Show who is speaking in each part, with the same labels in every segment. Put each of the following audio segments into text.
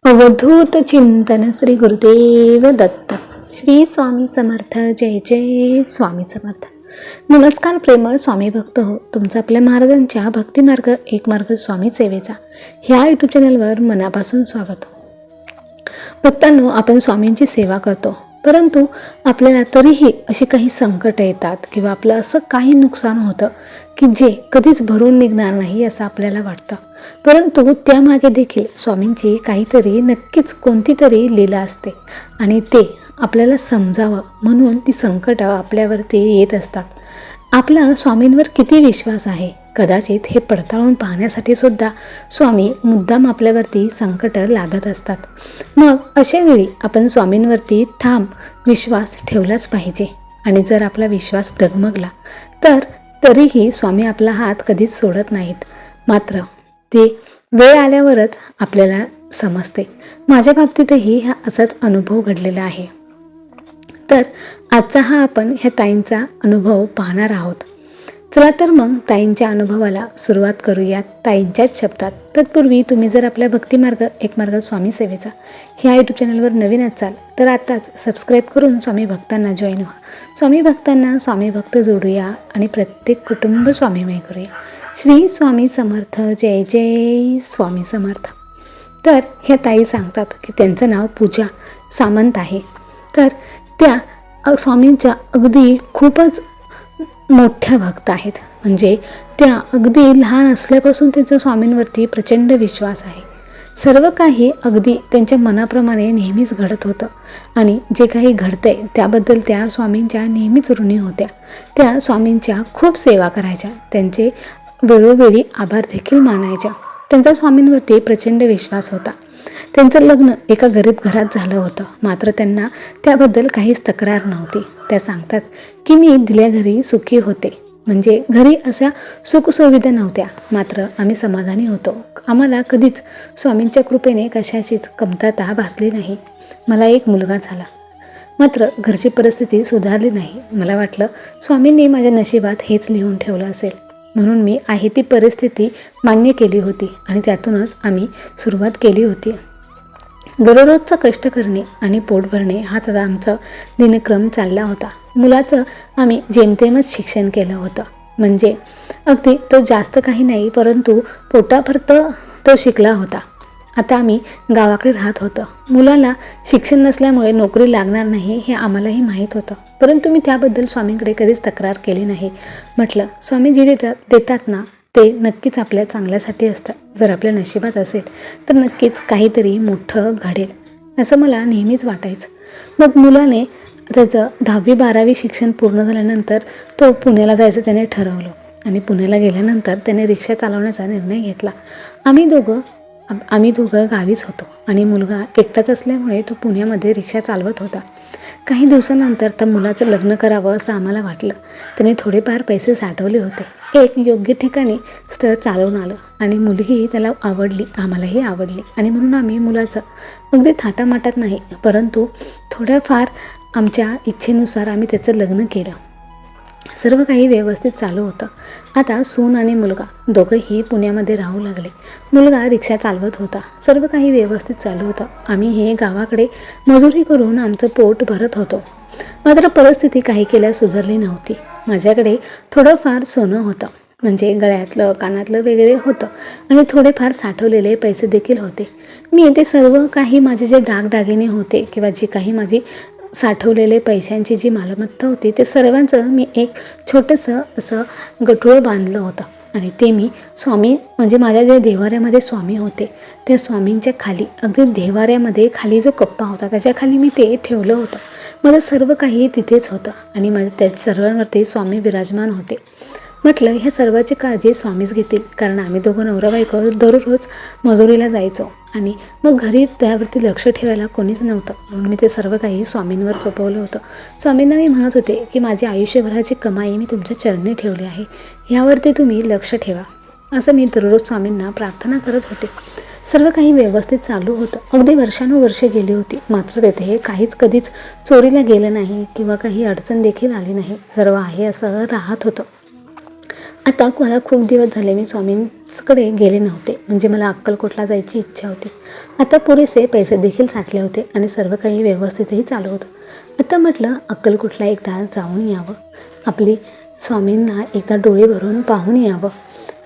Speaker 1: अवधूत चिंतन श्री गुरुदेव दत्त. श्री स्वामी समर्थ. जय जय स्वामी समर्थ. नमस्कार प्रेमळ स्वामी भक्त हो. तुमचं आपल्या महाराजांच्या भक्तिमार्ग एक मार्ग स्वामी सेवेचा ह्या यूट्यूब चॅनलवर मनापासून स्वागत. भक्तांनो, आपण स्वामींची सेवा करतो, परंतु आपल्याला तरीही अशी काही संकट येतात किंवा आपलं असं काही नुकसान होतं की जे कधीच भरून निघणार नाही असं आपल्याला वाटतं. परंतु त्यामागे देखील स्वामींची काहीतरी नक्कीच कोणती तरी लीला असते आणि ते आपल्याला समजावं म्हणून ती संकट आपल्यावरती येत असतात. आपला स्वामींवर किती विश्वास आहे कदाचित हे पडताळून पाहण्यासाठी सुद्धा स्वामी मुद्दाम आपल्यावरती संकट लादत असतात. मग अशा वेळी आपण स्वामींवरती ठाम विश्वास ठेवलाच पाहिजे आणि जर आपला विश्वास डगमगला तर तरीही स्वामी आपला हात कधीच सोडत नाहीत. मात्र ते वेळ आल्यावरच आपल्याला समजते. माझ्या बाबतीतही हा असाच अनुभव घडलेला आहे. तर आजचा हा आपण ह्या ताईंचा अनुभव पाहणार आहोत. चला तर मग ताईंच्या अनुभवाला सुरुवात करूयात ताईंच्याच शब्दात. तत्पूर्वी तुम्ही जर आपल्या भक्तिमार्ग एक मार्ग स्वामी सेवेचा ह्या यूट्यूब चॅनलवर नवीन असाल तर आताच सबस्क्राईब करून स्वामी भक्तांना जॉईन व्हा. स्वामी भक्तांना स्वामी भक्त जोडूया आणि प्रत्येक कुटुंब स्वामीमय करूया. श्री स्वामी समर्थ. जय जय स्वामी समर्थ. तर ह्या ताई सांगतात की त्यांचं नाव पूजा सामंत आहे. तर त्या स्वामींच्या अगदी खूपच मोठ्या भक्त आहेत. म्हणजे त्या अगदी लहान असल्यापासून त्यांचा स्वामींवरती प्रचंड विश्वास आहे. सर्व काही अगदी त्यांच्या मनाप्रमाणे नेहमीच घडत होतं आणि जे काही घडतंय त्याबद्दल त्या स्वामींच्या नेहमीच ऋणी होत्या. त्या स्वामींच्या खूप सेवा करायच्या, त्यांचे वेळोवेळी आभार देखील मानायच्या. त्यांचा स्वामींवरती प्रचंड विश्वास होता. त्यांचं लग्न एका गरीब घरात झालं होतं, मात्र त्यांना त्याबद्दल काहीच तक्रार नव्हती. त्या सांगतात की मी दिल्या घरी सुखी होते. म्हणजे घरी अशा सुखसुविधा नव्हत्या, मात्र आम्ही समाधानी होतो. आम्हाला कधीच स्वामींच्या कृपेने कशाचीच कमतरता भासली नाही. मला एक मुलगा झाला, मात्र घरची परिस्थिती सुधारली नाही. मला वाटलं स्वामींनी माझ्या नशिबात हेच लिहून ठेवलं असेल, म्हणून मी आहे ती परिस्थिती मान्य केली होती आणि त्यातूनच आम्ही सुरुवात केली होती. दररोजचं कष्ट करणे आणि पोट भरणे हाच आमचा दिनक्रम चालला होता. मुलाचं आम्ही जेमतेमच शिक्षण केलं होतं. म्हणजे अगदी तो जास्त काही नाही, परंतु पोटापुरत तो शिकला होता. आता आम्ही गावाकडे राहत होतो. मुलाला शिक्षण नसल्यामुळे नोकरी लागणार नाही हे आम्हालाही माहीत होतं, परंतु मी त्याबद्दल स्वामींकडे कधीच तक्रार केली नाही. म्हटलं स्वामी जे देतात ना ते नक्कीच आपल्या चांगल्यासाठी असतं. जर आपल्या नशिबात असेल तर नक्कीच काहीतरी मोठं घडेल असं मला नेहमीच वाटायचं. मग मुलाने त्याचं 10वी-12वी शिक्षण पूर्ण झाल्यानंतर तो पुण्याला जायचं त्याने ठरवलं आणि पुण्याला गेल्यानंतर त्याने रिक्षा चालवण्याचा निर्णय घेतला. आम्ही दोघं गावीच होतो आणि मुलगा एकटाच असल्यामुळे तो पुण्यामध्ये रिक्षा चालवत होता. काही दिवसानंतर त्या मुलाचं लग्न करावं असं आम्हाला वाटलं. त्याने थोडेफार पैसे साठवले होते. एक योग्य ठिकाणी स्थळ चालवून आलं आणि मुलगी त्याला आवडली, आम्हालाही आवडली आणि म्हणून आम्ही मुलाचं अगदी थाटामाटात नाही, परंतु थोड्याफार आमच्या इच्छेनुसार आम्ही त्याचं लग्न केलं. सर्व काही व्यवस्थित चालू होतं. आता सून आणि मुलगा दोघंही पुण्यामध्ये राहू लागले. मुलगा रिक्षा चालवत होता. सर्व काही व्यवस्थित चालू होतं. आम्ही हे गावाकडे मजुरी करून आमचं पोट भरत होतो. मात्र परिस्थिती काही केल्यास सुधारली नव्हती. माझ्याकडे थोडंफार सोनं होतं, म्हणजे गळ्यातलं कानातलं वगैरे होतं आणि थोडेफार साठवलेले पैसे देखील होते. मी ते सर्व काही माझे जे दागदागिने होते किंवा जी काही माझी साठवलेले पैशांची जी मालमत्ता होती ते सर्वांचं मी एक छोटंसं असं गठुळं बांधलं होतं आणि ते मी स्वामी म्हणजे माझ्या जे देवाऱ्यामध्ये स्वामी होते त्या स्वामींच्या खाली अगदी देवाऱ्यामध्ये खाली जो कप्पा होता त्याच्या खाली मी ते ठेवलं होतं. माझं सर्व काही तिथेच होतं आणि माझ्या त्या सर्वांवरती स्वामी विराजमान होते. म्हटलं ह्या सर्वाची काळजी स्वामीच घेतील, कारण आम्ही दोघं नवरा बायको दररोज मजुरीला जायचो आणि मग घरी त्यावरती लक्ष ठेवायला कोणीच नव्हतं, म्हणून मी ते सर्व काही स्वामींवर सोपवलं होतं. स्वामींना मी म्हणत होते की माझी आयुष्यभराची कमाई मी तुमच्या चरणी ठेवली आहे, ह्यावरती तुम्ही लक्ष ठेवा, असं मी दररोज स्वामींना प्रार्थना करत होते. सर्व काही व्यवस्थित चालू होतं. अगदी वर्षानुवर्षे गेली होती, मात्र तेथे काहीच कधीच चोरीला गेलं नाही किंवा काही अडचण देखील आली नाही. सर्व आहे असं राहत होतं. आता मला खूप दिवस झाले मी स्वामींकडे गेले नव्हते, म्हणजे मला अक्कलकोटला जायची इच्छा होती. आता पुरेसे पैसे देखील साठले होते आणि सर्व काही व्यवस्थितही चालू होतं. आता म्हटलं अक्कलकोटला एकदा जाऊन यावं, आपली स्वामींना एकदा डोळे भरून पाहून यावं,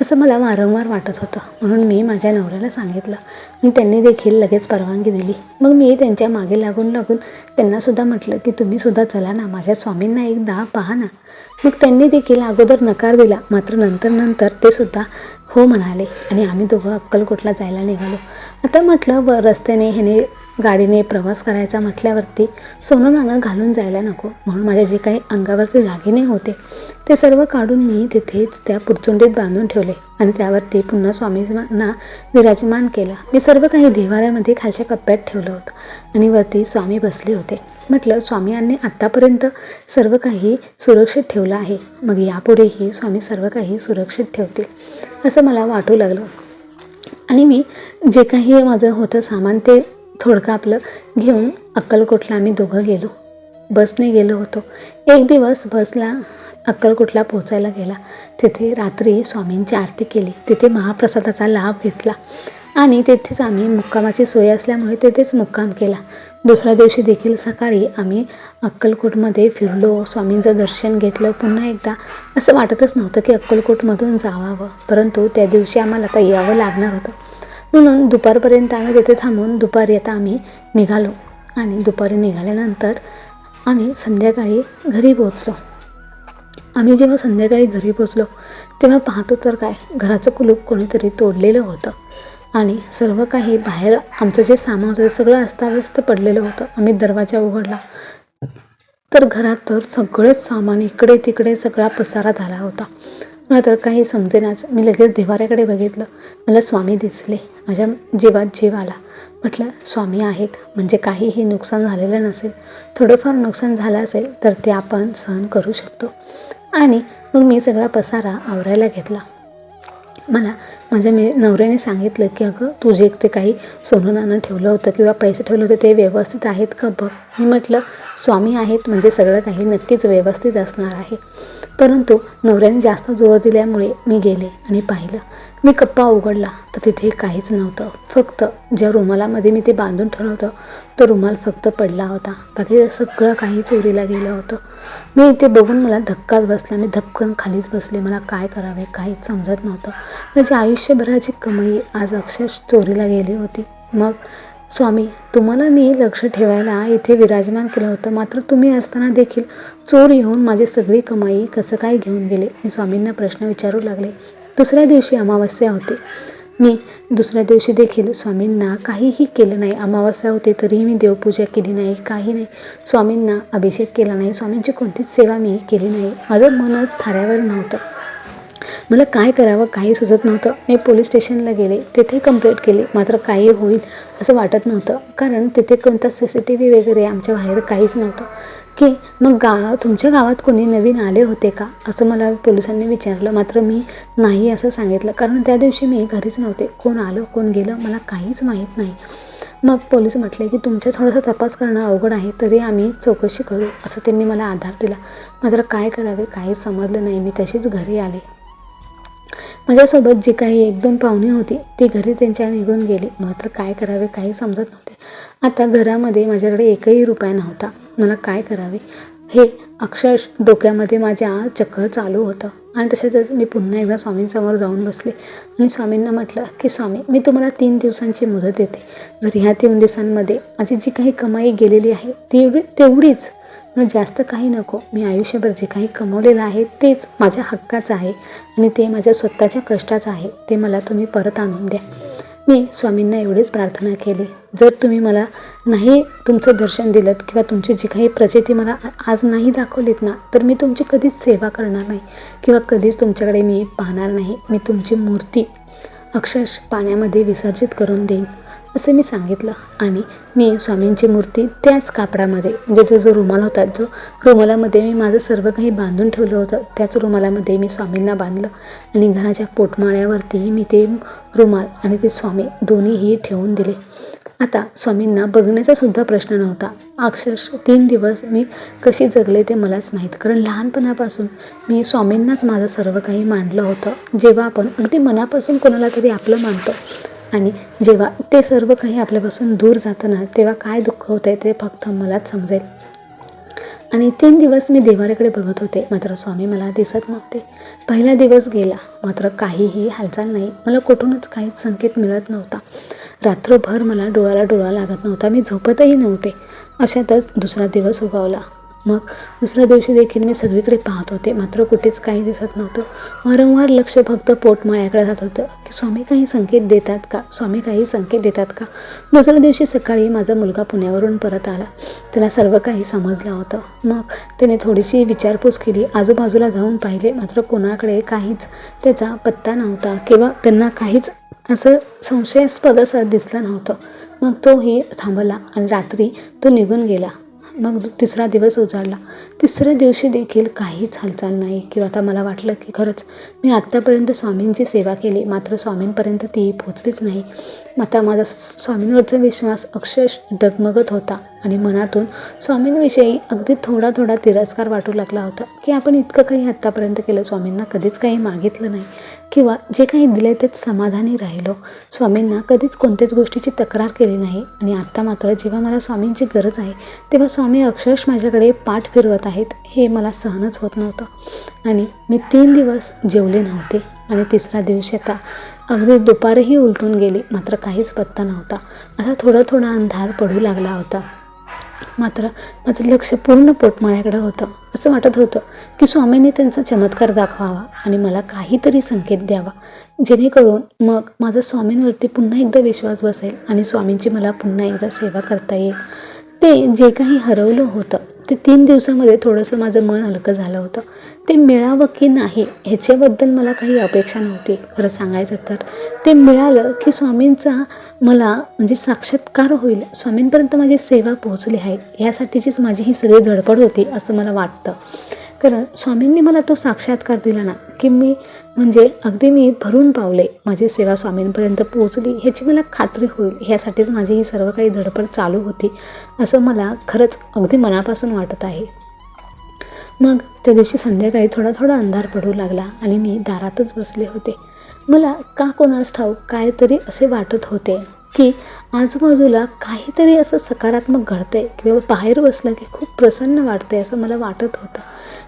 Speaker 1: असं मला वारंवार वाटत होतं. म्हणून मी माझ्या नवऱ्याला सांगितलं आणि त्यांनी देखील लगेच परवानगी दिली. मग मी त्यांच्या मागे लागून त्यांनासुद्धा म्हटलं की तुम्हीसुद्धा चला ना, माझ्या स्वामींना एकदा पहा ना. मग त्यांनी देखील अगोदर नकार दिला, मात्र नंतर ते सुद्धा हो म्हणाले आणि आम्ही दोघं अक्कलकोटला जायला निघालो. आता म्हटलं रस्त्याने ह्याने गाडीने प्रवास करायचा म्हटल्यावरती सोनं नाणं घालून जायला नको, म्हणून माझे जे काही अंगावरती दागिने होते ते सर्व काढून मी तिथेच त्या पुरचुंडीत बांधून ठेवले आणि त्यावरती पुन्हा स्वामींना विराजमान केलं. मी सर्व काही देव्हाऱ्यामध्ये खालच्या कप्प्यात ठेवलं होतं आणि वरती स्वामी बसले होते. म्हटलं स्वामींनी आत्तापर्यंत सर्व काही सुरक्षित ठेवलं आहे, मग यापुढेही स्वामी सर्व काही सुरक्षित ठेवतील असं मला वाटू लागलं. आणि मी जे काही माझं होतं सामान ते थोडकं आपलं घेऊन अक्कलकोटला आम्ही दोघं गेलो. बसने गेलो होतो. एक दिवस बसला अक्कलकोटला पोचायला गेला. तिथे रात्री स्वामींची आरती केली, तिथे महाप्रसादाचा लाभ घेतला आणि तेथेच आम्ही मुक्कामाची सोय असल्यामुळे तेथेच मुक्काम केला. दुसऱ्या दिवशी देखील सकाळी आम्ही अक्कलकोटमध्ये फिरलो, स्वामींचं दर्शन घेतलं. पुन्हा एकदा असं वाटतच नव्हतं की अक्कलकोटमधून जावावं, परंतु त्या दिवशी आम्हाला आता यावं लागणार होतं. म्हणून दुपारपर्यंत आम्ही तिथे थांबून दुपारी आता आम्ही निघालो आणि दुपारी निघाल्यानंतर आम्ही संध्याकाळी घरी पोचलो. आम्ही जेव्हा संध्याकाळी घरी पोचलो तेव्हा पाहतो तर काय, घराचं कुलूप कोणीतरी तोडलेलं होतं आणि सर्व काही बाहेर आमचं जे सामान होतं ते सगळं अस्ताव्यस्त पडलेलं होतं. आम्ही दरवाजा उघडला तर घरात तर सगळेच सामान इकडे तिकडे सगळा पसारा झाला होता. मला तर काही समजेनाच. मी लगेच देव्हाऱ्याकडे बघितलं, मला स्वामी दिसले. माझ्या जीवात जीव आला. म्हटलं स्वामी आहेत म्हणजे काहीही नुकसान झालेलं नसेल, थोडंफार नुकसान झालं असेल तर ते आपण सहन करू शकतो. आणि मग मी सगळा पसारा आवरायला घेतला. मला माझ्या नवऱ्याने सांगितलं की अगं तू जे ते काही सोनं नाणं ठेवलं होतं किंवा पैसे ठेवले होते ते व्यवस्थित आहेत का बघ. मी म्हटलं स्वामी आहेत म्हणजे सगळं काही नक्कीच व्यवस्थित असणार आहे. परंतु नवऱ्याने जास्त जोर दिल्यामुळे मी गेले आणि पाहिलं. मी कप्पा उघडला तर तिथे काहीच नव्हतं. फक्त ज्या रुमालामध्ये मी ते बांधून ठेवलं होतं तो रुमाल फक्त पडला होता. बाकी सगळं काही चोरीला गेलं होतं. मी ते बघून मला धक्काच बसला. मी धपकन खालीच बसले. मला काय करावे काहीच समजत नव्हतं. माझी आयुष्यभराची कमाई आज अक्षरशः चोरीला गेली होती. मग स्वामी तुम्हाला मी लक्ष ठेवायला इथे विराजमान केलं होतं, मात्र तुम्ही असताना देखील चोर येऊन माझी सगळी कमाई कसं काय घेऊन गेले. मी स्वामींना प्रश्न विचारू लागले. दुसऱ्या दिवशी अमावस्या होती. मी दुसऱ्या दिवशी देखील स्वामींना काहीही केलं नाही. अमावस्या होती तरीही मी देवपूजा केली नाही, काही नाही. स्वामींना अभिषेक केला नाही, स्वामींची कोणतीच सेवा मी केली नाही. माझं मनच थाऱ्यावर नव्हतं. मला काय करावं काही सुचत नव्हतं. मी पोलीस स्टेशनला गेले, तेथे कंप्लेंट केली, मात्र काही होईल असं वाटत नव्हतं. कारण तिथे कोणता CCTV वगैरे आमच्या बाहेर काहीच नव्हतं. की मग तुमच्या गावात कोणी नवीन आले होते का असं मला पोलिसांनी विचारलं. मात्र मी नाही असं सांगितलं, कारण त्या दिवशी मी घरीच नव्हते. कोण आलं कोण गेलं मला काहीच माहीत नाही. मग पोलीस म्हटले की तुमच्या थोडासा तपास करणं अवघड आहे, तरी आम्ही चौकशी करू असं त्यांनी मला आधार दिला. मात्र काय करावे काहीच समजलं नाही. मी तशीच घरी आले. माझ्यासोबत जी काही 1-2 पाहुणे होती ती घरी त्यांच्या निघून गेली. मात्र काय करावे काही समजत नव्हते. आता घरामध्ये माझ्याकडे एकही रुपया नव्हता. मला काय करावे हे अक्षरशः डोक्यामध्ये माझ्या चक्र चालू होतं. आणि तशातच मी पुन्हा एकदा स्वामींसमोर जाऊन बसले आणि स्वामींना म्हटलं की स्वामी मी तुम्हाला 3 दिवसांची मुदत देते. जर ह्या 3 दिवसांमध्ये माझी जी काही कमाई गेलेली आहे तेवढीच, मला जास्त काही नको. मी आयुष्यभर जे काही कमवलेलं आहे तेच माझ्या हक्काचं आहे आणि ते माझ्या स्वतःच्या कष्टाचं आहे. ते मला तुम्ही परत आणून द्या. मी स्वामींना एवढीच प्रार्थना केली, जर तुम्ही मला नाही तुमचं दर्शन दिलं किंवा तुमची जी काही प्रचिती मला आज नाही दाखवलीत ना, तर मी तुमची कधीच सेवा करणार नाही किंवा कधीच तुमच्याकडे मी पाहणार नाही. मी तुमची मूर्ती अक्षरशः पाण्यामध्ये विसर्जित करून देईन असं मी सांगितलं. आणि मी स्वामींची मूर्ती त्याच कापडामध्ये, म्हणजे जो रुमाल होता, जो रुमालामध्ये मी माझं सर्व काही बांधून ठेवलं होतं त्याच रुमालामध्ये मी स्वामींना बांधलं आणि घराच्या पोटमाळ्यावरती मी ते रुमाल आणि ते स्वामी दोन्हीही ठेवून दिले. आता स्वामींना बघण्याचा सुद्धा प्रश्न नव्हता. अक्षरशः 3 दिवस मी कशी जगले ते मलाच माहीत. कारण लहानपणापासून मी स्वामींनाच माझं सर्व काही मानलं होतं. जेव्हा आपण अगदी मनापासून कोणाला तरी आपलं मानतो आणि जेव्हा ते सर्व काही आपल्यापासून दूर जातं ना, तेव्हा काय दुःख होतं ते फक्त मलाच समजेल. आणि 3 दिवस मी देवाऱ्याकडे बघत होते, मात्र स्वामी मला दिसत नव्हते. पहिला दिवस गेला, मात्र काहीही हालचाल नाही. मला कुठूनच काहीच संकेत मिळत नव्हता. रात्रभर मला डोळ्याला डोळा लागत नव्हता. मी झोपतही नव्हते. अशातच दुसरा दिवस उगवला. मग दुसऱ्या दिवशी देखील मी सगळीकडे पाहत होते, मात्र कुठेच काही दिसत नव्हतं. वारंवार लक्ष फक्त पोटमाळ्याकडे जात होतं की स्वामी काही संकेत देतात का, स्वामी काही संकेत देतात का. दुसऱ्या दिवशी सकाळी माझा मुलगा पुण्यावरून परत आला. त्याला सर्व काही समजलं होतं. मग त्याने थोडीशी विचारपूस केली, आजूबाजूला जाऊन पाहिले, मात्र कोणाकडे काहीच त्याचा पत्ता नव्हता किंवा त्यांना काहीच असं संशयास्पद असं दिसलं नव्हतं. मग तोही थांबला आणि रात्री तो निघून गेला. मग तिसरा दिवस उजाडला. तिसऱ्या दिवशी देखील काहीच हालचाल नाही किंवा आता मला वाटलं की खरंच मी आत्तापर्यंत स्वामींची सेवा केली, मात्र स्वामींपर्यंत ती पोचलीच नाही. आता माझा स्वामींवरचा विश्वास अक्षरशः डगमगत होता आणि मनातून स्वामींविषयी अगदी थोडा थोडा तिरस्कार वाटू लागला होता की आपण इतकं काही आत्तापर्यंत केलं, स्वामींना कधीच काही मागितलं नाही किंवा जे काही दिले तेच समाधानी राहिलो. स्वामींना कधीच कोणत्याच गोष्टीची तक्रार केली नाही आणि आत्ता मात्र जेव्हा मला स्वामींची गरज आहे तेव्हा स्वामी अक्षरशः माझ्याकडे पाठ फिरवत आहेत, हे मला सहनच होत नव्हतं. आणि मी 3 दिवस जेवले नव्हते आणि तिसऱ्या दिवशी आता अगदी दुपारही उलटून गेली, मात्र काहीच पत्ता नव्हता. आता थोडा थोडा अंधार पडू लागला होता, मात्र माझं लक्ष पूर्ण पोटमाळ्याकडे होतं. असं वाटत होतं की स्वामींनी त्यांचा चमत्कार दाखवावा आणि मला काहीतरी संकेत द्यावा, जेणेकरून मग माझा स्वामींवरती पुन्हा एकदा विश्वास बसेल आणि स्वामींची मला पुन्हा एकदा सेवा करता येईल. ते जे काही हरवलं होतं ते 3 दिवसामध्ये थोडंसं माझं मन हलकं झालं होतं. ते मिळावं की नाही ह्याच्याबद्दल मला काही अपेक्षा नव्हती. खरं सांगायचं तर ते मिळालं की स्वामींचा मला म्हणजे साक्षात्कार होईल, स्वामींपर्यंत माझी सेवा पोहोचली आहे, ह्यासाठीचीच माझी ही सगळी धडपड होती असं मला वाटतं. कारण स्वामींनी मला तो साक्षात्कार दिला ना की मी म्हणजे अगदी मी भरून पावले, माझी सेवा स्वामींपर्यंत पोहोचली ह्याची मला खात्री होईल, ह्यासाठीच माझी ही सर्व काही धडपड चालू होती असं मला खरंच अगदी मनापासून वाटत आहे. मग त्या दिवशी संध्याकाळी थोडा थोडा अंधार पडू लागला आणि मी दारातच बसले होते. मला का कोणास ठाऊक काहीतरी असे वाटत होते की आजूबाजूला काहीतरी असं सकारात्मक घडतंय किंवा बाहेर बसलं की खूप प्रसन्न वाटतंय असं मला वाटत होतं.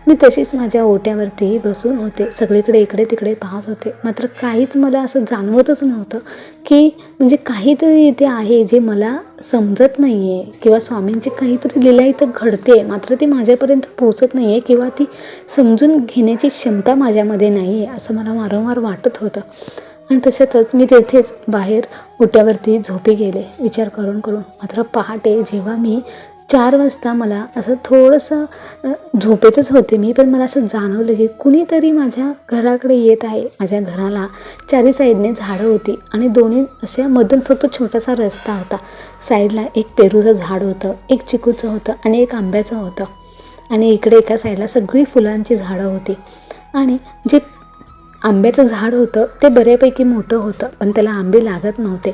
Speaker 1: मी तशीच माझ्या ओट्यावरती बसून होते, सगळीकडे इकडे तिकडे पाहत होते, मात्र काहीच मला असं जाणवतच नव्हतं की म्हणजे काहीतरी इथे आहे जे मला समजत नाही आहे किंवा स्वामींची काहीतरी लीला इथं घडते, मात्र ती माझ्यापर्यंत पोहोचत नाही आहे किंवा ती समजून घेण्याची क्षमता माझ्यामध्ये नाही आहे असं मला वारंवार वाटत होतं. आणि तशातच मी तेथेच बाहेर ओट्यावरती झोपी गेले विचार करून करून. मात्र पहाटे जेव्हा मी 4 वाजता मला असं थोडंसं झोपेतच होते मी, पण मला असं जाणवलं की कुणीतरी माझ्या घराकडे येत आहे. माझ्या घराला चारी साईडने झाडं होती आणि दोन्ही अशा मधून फक्त छोटासा रस्ता होता. साईडला एक पेरूचं झाड होतं, एक चिकूचं होतं आणि एक आंब्याचं होतं आणि इकडे एका साईडला सगळी फुलांची झाडं होती. आणि जे आंब्याचं झाड होतं ते बऱ्यापैकी मोठं होतं, पण त्याला आंबे लागत नव्हते.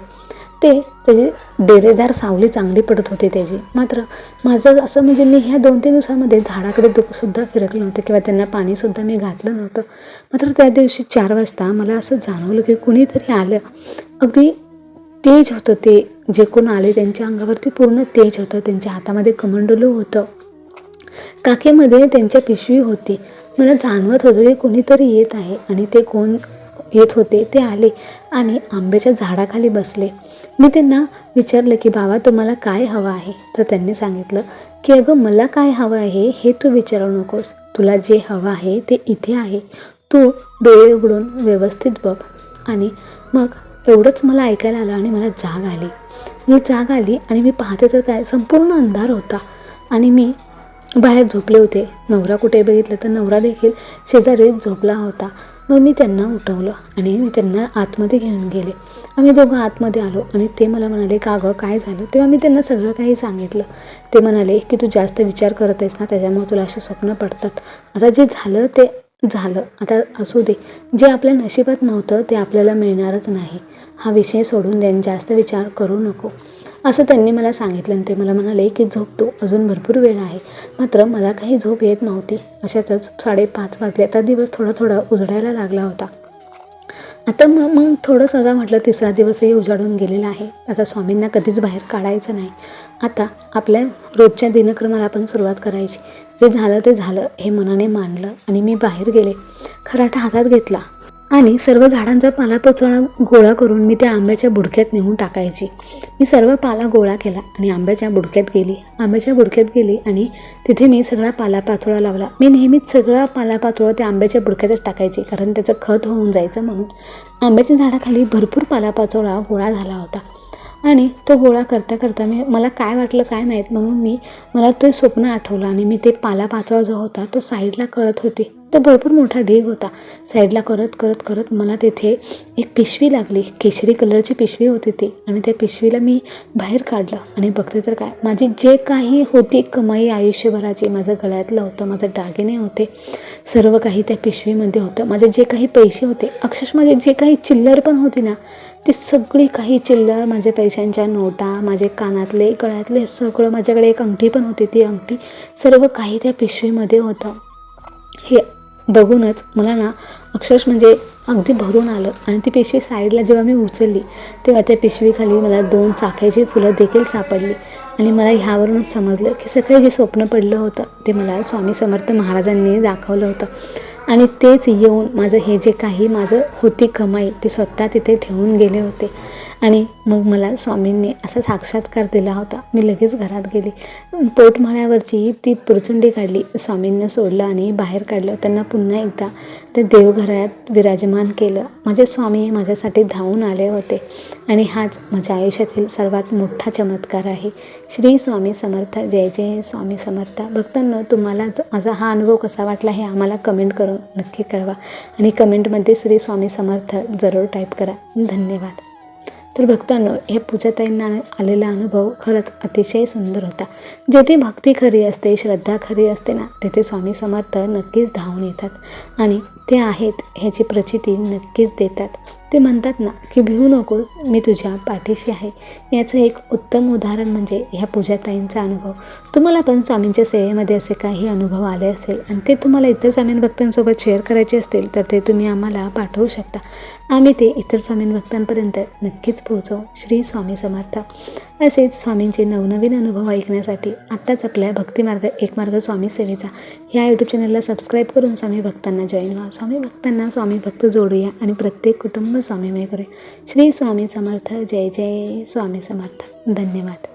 Speaker 1: त्याची डेरेदार सावली चांगली पडत होती त्याची. मात्र माझं असं म्हणजे मी ह्या 2-3 दिवसामध्ये झाडाकडे सुद्धा फिरकले नव्हते किंवा त्यांना पाणीसुद्धा मी घातलं नव्हतं. मात्र त्या दिवशी 4 वाजता मला असं जाणवलं की कुणीतरी आलं. अगदी तेज होतं ते, जे कोण आले त्यांच्या अंगावरती पूर्ण तेज होतं. त्यांच्या हातामध्ये कमंडलू होतं, काखेमध्ये त्यांच्या पिशवी होती. मला जाणवत होतं की कोणीतरी येत आहे आणि ते कोण येत होते ते आले आणि आंब्याच्या झाडाखाली बसले. मी त्यांना विचारलं की बाबा तुम्हाला काय हवं आहे, तर त्यांनी सांगितलं की अगं मला काय हवं आहे हे तू विचारू नकोस, तुला जे हवं आहे ते इथे आहे, तू डोळे उघडून व्यवस्थित बघ. आणि मग एवढंच मला ऐकायला आलं आणि मला जाग आली आणि मी पाहते तर काय संपूर्ण अंधार होता आणि मी बाहेर झोपले होते. नवरा कुठे बघितलं तर नवरा देखील शेजारीच झोपला होता. मग मी त्यांना उठवलं आणि मी त्यांना आतमध्ये घेऊन गेले. आम्ही दोघं आतमध्ये आलो आणि ते मला म्हणाले का गं काय झालं. तेव्हा मी त्यांना सगळं काही सांगितलं. ते म्हणाले की तू जास्त विचार करत आहेस ना, त्याच्यामुळे तुला असे स्वप्न पडतात. आता जे झालं ते झालं, आता असू दे. जे आपल्या नशिबात नव्हतं ते आपल्याला मिळणारच नाही. हा विषय सोडून जास्त विचार करू नको. असं त्यांनी मला सांगितलं आणि ते मला म्हणाले की झोप तू, अजून भरपूर वेळ आहे. मात्र मला काही झोप येत नव्हती. अशातच 5:30 वाजले. आता दिवस थोडा उजडायला लागला होता. आता मग थोडंसं आता म्हटलं तिसरा दिवसही उजाडून गेलेला आहे. आता स्वामींना कधीच बाहेर काढायचं नाही. आता आपल्या रोजच्या दिनक्रमाला आपण सुरुवात करायची. जे झालं ते झालं हे मनाने मानलं आणि मी बाहेर गेले. खराटा हातात घेतला आणि सर्व झाडांचा पालापाचोळा गोळा करून मी त्या आंब्याच्या बुडक्यात नेऊन टाकायची. मी सर्व पाला गोळा केला आणि आंब्याच्या बुडक्यात गेली आणि तिथे मी सगळा पालापाचोळा लावला. मी नेहमीच सगळा पालापाचोळा त्या आंब्याच्या बुडक्यातच टाकायची, कारण त्याचं खत होऊन जायचं म्हणून. आंब्याच्या झाडाखाली भरपूर पालापाचोळा गोळा झाला होता आणि तो गोळा करता मला काय वाटलं काय माहीत, म्हणून मला ते स्वप्न आठवलं आणि मी ते पालापाचोळा जो होता तो साईडला करत होती. तो भरपूर मोठा ढीग होता. साईडला करत मला तिथे एक पिशवी लागली. केशरी कलरची पिशवी होती ती, आणि त्या पिशवीला मी बाहेर काढलं आणि बघते तर काय, माझी जे काही होती कमाई आयुष्यभराची, माझं गळ्यातलं होतं, माझे दागिने होते, सर्व काही त्या पिशवीमध्ये होतं. माझे जे काही पैसे होते, अक्षरशः माझे जे काही चिल्लर पण होती ना, ती सगळी काही चिल्लर, माझे पैशांच्या नोटा, माझे कानातले, गळ्यातले सगळं, माझ्याकडे एक अंगठी पण होती, ती अंगठी, सर्व काही त्या पिशवीमध्ये होतं. हे बघूनच मला ना अक्षरशः म्हणजे अगदी भरून आलं. आणि ती पिशवी साईडला जेव्हा मी उचलली तेव्हा त्या पिशवीखाली मला 2 चाफ्याची फुलं देखील सापडली. आणि मला ह्यावरूनच समजलं की सगळे जे स्वप्न पडलं होतं ते मला स्वामी समर्थ महाराजांनी दाखवलं होतं. आणि तेच येऊन माझं होती कमाई ती स्वतः तिथे ठेवून गेले होते. आणि मग मला स्वामींनी असा साक्षात्कार दिला होता. मी लगेच घरात गेली. पोटमाळ्यावरची ती पुरचुंडी काढली, स्वामींना सोडलं आणि बाहेर काढलं. त्यांना पुन्हा एकदा ते देवघरात विराजमान केलं. माझे स्वामी माझ्यासाठी धावून आले होते. आणि हाच माझ्या आयुष्यातील सर्वात मोठा चमत्कार आहे. श्री स्वामी समर्थ. जय जय स्वामी समर्थ. भक्तांनो, तुम्हाला माझा हा अनुभव कसा वाटला हे आम्हाला कमेंट करून नक्की कळवा. आणि कमेंटमध्ये श्री स्वामी समर्थ जरूर टाईप करा. धन्यवाद. तर भक्तांनो, हे पूजाताईंना आलेला अनुभव खरंच अतिशय सुंदर होता. जेथे भक्ती खरी असते, श्रद्धा खरी असते ना, तेथे स्वामी समर्थ नक्कीच धावून येतात आणि ते आहेत ह्याची प्रचिती नक्कीच देतात. ते म्हणतात ना की भिवू नकोस, मी तुझ्या पाठीशी आहे. याचं एक उत्तम उदाहरण म्हणजे ह्या पूजाताईंचा अनुभव. तुम्हाला पण स्वामींच्या सेवेमध्ये असे काही अनुभव आले असेल आणि ते तुम्हाला इतर स्वामी भक्तांसोबत शेअर करायचे असतील तर ते तुम्ही आम्हाला पाठवू शकता. आम्ही ते इतर स्वामी भक्तांपर्यंत नक्कीच पोहोचवू. श्री स्वामी समर्थ. असेच स्वामींचे नवनवीन अनुभव ऐकण्यासाठी आत्ताच आपल्या भक्तिमार्ग एक मार्ग स्वामी सेवेचा ह्या यूट्यूब चॅनलला सबस्क्राईब करून स्वामी भक्तांना जॉईन व्हा. स्वामी भक्तांना स्वामी भक्त जोडूया आणि प्रत्येक कुटुंब स्वामीमय करूया. श्री स्वामी समर्थ. जय जय स्वामी समर्थ. धन्यवाद.